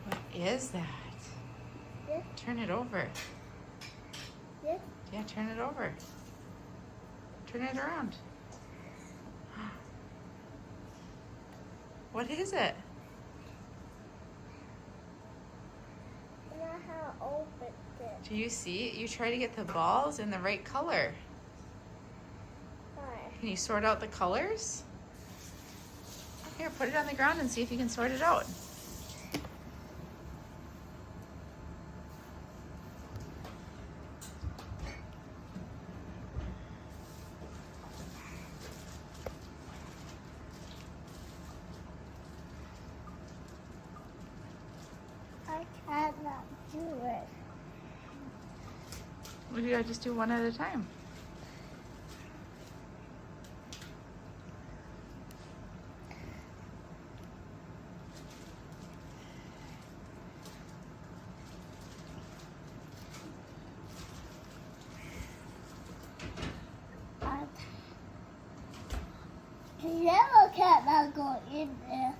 What is that? This? Turn it over. This? Yeah, turn it over. Turn it around. What is it? I don't know how to open it. Do you see it? You try to get the balls in the right color. Why? Can you sort out the colors? Here, put it on the ground and see if you can sort it out. I cannot do it. Well, you gotta just do one at a time. The yellow cat not go in there.